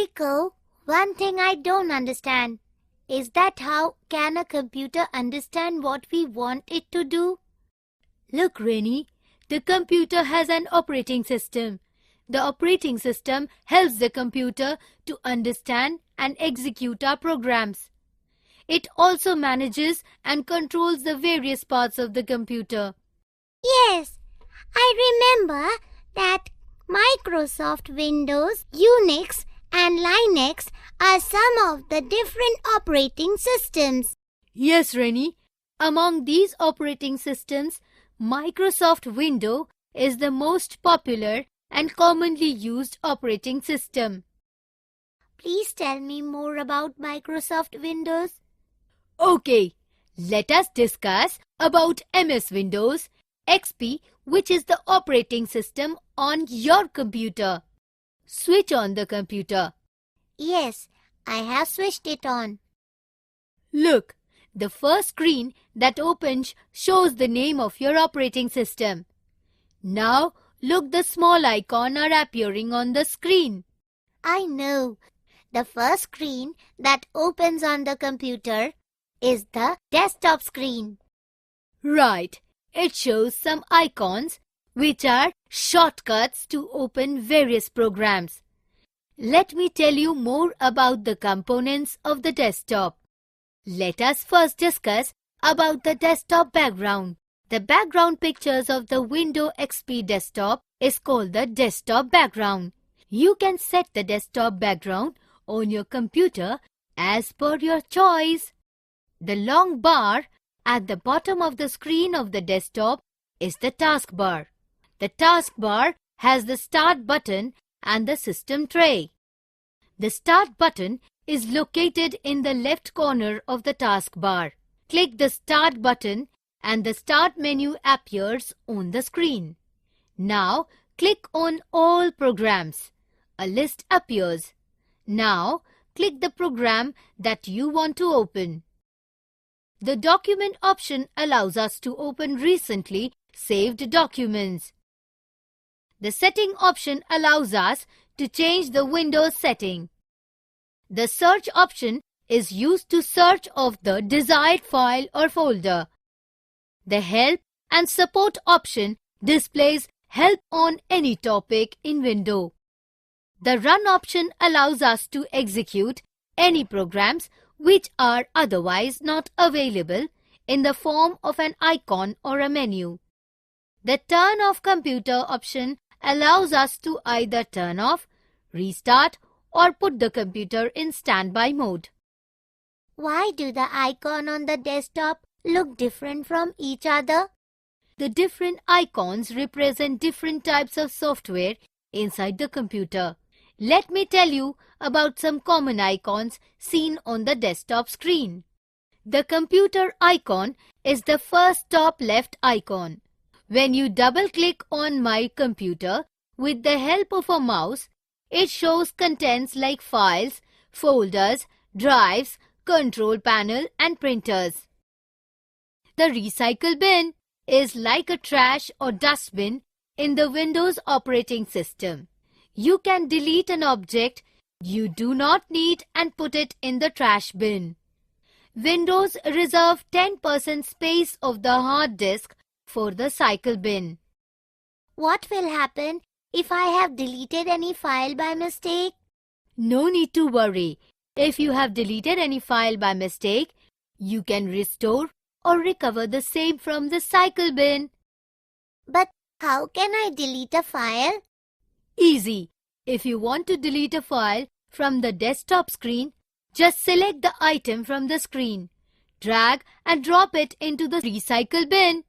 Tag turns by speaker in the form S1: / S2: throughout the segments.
S1: Rico, one thing I don't understand is that how can a computer understand what we want it to do?
S2: Look, Rainy, the computer has an operating system. The operating system helps the computer to understand and execute our programs. It also manages and controls the various parts of the computer.
S1: Yes, I remember that Microsoft Windows, Unix and Linux are some of the different operating systems.
S2: Yes, Rainy, among these operating systems, Microsoft Windows is the most popular and commonly used operating system.
S1: Please tell me more about Microsoft Windows.
S2: Okay, let us discuss about MS Windows XP, which is the operating system on your computer. Switch on the computer.
S1: Yes, I have switched it on.
S2: Look, the first screen that opens shows the name of your operating system. Now, look, the small icon are appearing on the screen.
S1: I know. The first screen that opens on the computer is the desktop screen.
S2: Right, it shows some icons which are shortcuts to open various programs. Let me tell you more about the components of the desktop. Let us first discuss about the desktop background. The background pictures of the Windows XP desktop is called the desktop background. You can set the desktop background on your computer as per your choice. The long bar at the bottom of the screen of the desktop is the taskbar. The taskbar has the Start button and the System tray. The Start button is located in the left corner of the taskbar. Click the Start button and the Start menu appears on the screen. Now, click on All Programs. A list appears. Now, click the program that you want to open. The Document option allows us to open recently saved documents. The Setting option allows us to change the Windows setting. The Search option is used to search of the desired file or folder. The Help and Support option displays help on any topic in Windows. The Run option allows us to execute any programs which are otherwise not available in the form of an icon or a menu. The Turn off computer option allows us to either turn off, restart, or put the computer in standby mode.
S1: Why do the icon on the desktop look different from each other?
S2: The different icons represent different types of software inside the computer. Let me tell you about some common icons seen on the desktop screen. The computer icon is the first top left icon. When you double-click on My Computer with the help of a mouse, it shows contents like files, folders, drives, control panel and printers. The Recycle bin is like a trash or dustbin in the Windows operating system. You can delete an object you do not need and put it in the trash bin. Windows reserve 10% space of the hard disk for the Recycle bin.
S1: What will happen if I have deleted any file by mistake?
S2: No need to worry. If you have deleted any file by mistake, you can restore or recover the same from the Recycle bin.
S1: But how can I delete a file?
S2: Easy. If you want to delete a file from the desktop screen, just select the item from the screen, drag and drop it into the Recycle bin.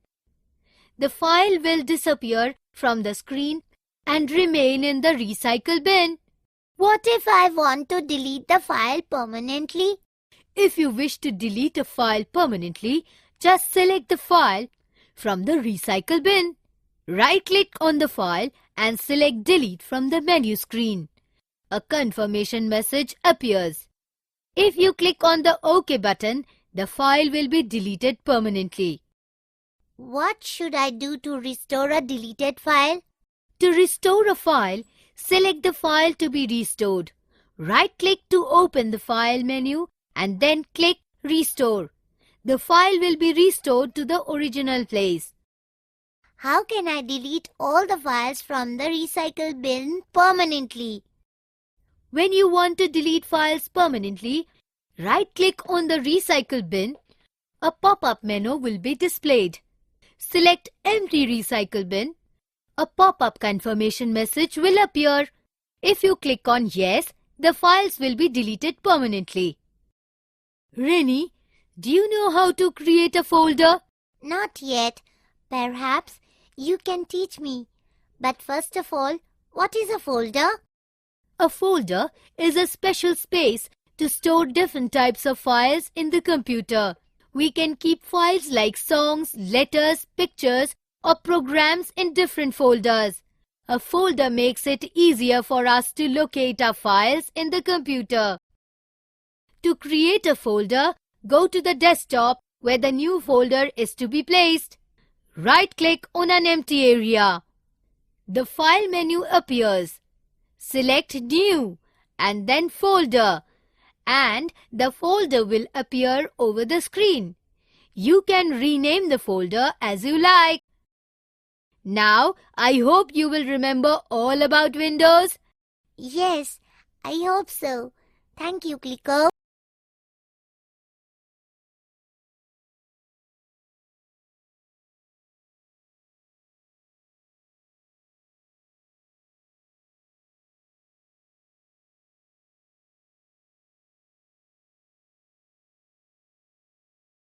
S2: The file will disappear from the screen and remain in the Recycle bin.
S1: What if I want to delete the file permanently?
S2: If you wish to delete a file permanently, just select the file from the Recycle bin. Right-click on the file and select Delete from the menu screen. A confirmation message appears. If you click on the OK button, the file will be deleted permanently.
S1: What should I do to restore a deleted file?
S2: To restore a file, select the file to be restored. Right-click to open the File menu and then click Restore. The file will be restored to the original place.
S1: How can I delete all the files from the recycle bin permanently?
S2: When you want to delete files permanently, right-click on the recycle bin. A pop-up menu will be displayed. Select Empty Recycle Bin. A pop-up confirmation message will appear. If you click on Yes, the files will be deleted permanently. Rennie, do you know how to create a folder?
S1: Not yet. Perhaps you can teach me. But first of all, what is a folder?
S2: A folder is a special space to store different types of files in the computer. We can keep files like songs, letters, pictures, or programs in different folders. A folder makes it easier for us to locate our files in the computer. To create a folder, go to the desktop where the new folder is to be placed. Right-click on an empty area. The File menu appears. Select New and then Folder, and the folder will appear over the screen. You can rename the folder as you like. Now, I hope you will remember all about Windows.
S1: Yes, I hope so. Thank you, Kliko.